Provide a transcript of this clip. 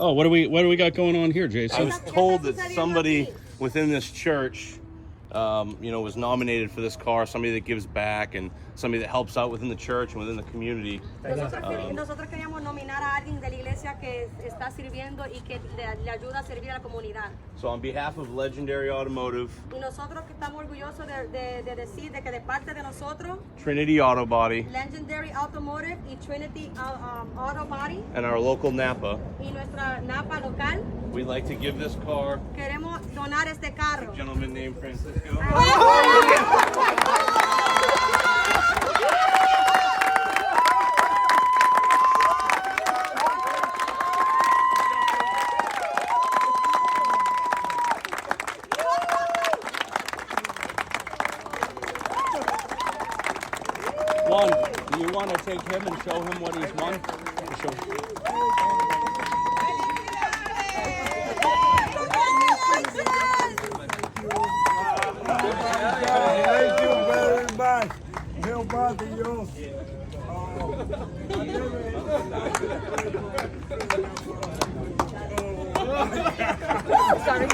Oh, what do we got going on here, I Jason? was told that somebody within this church, was nominated for this car. Somebody that gives back and somebody that helps out within the church and within the community. Nosotros queríamos nominar a alguien de la iglesia que está sirviendo y que le ayuda a servir a la comunidad. So on behalf of Legendary Automotive, Y nosotros que estamos orgullosos de decir de que de parte de nosotros, Trinity Auto Body, Legendary Automotive y Trinity Auto Body and our local Napa, y nuestra Napa local, we'd like to give this car queremos donar este carro. to a gentleman named Francisco. Juan, do you want to take him and show him what he's won? Thank you very much. Meu Deus. Sorry.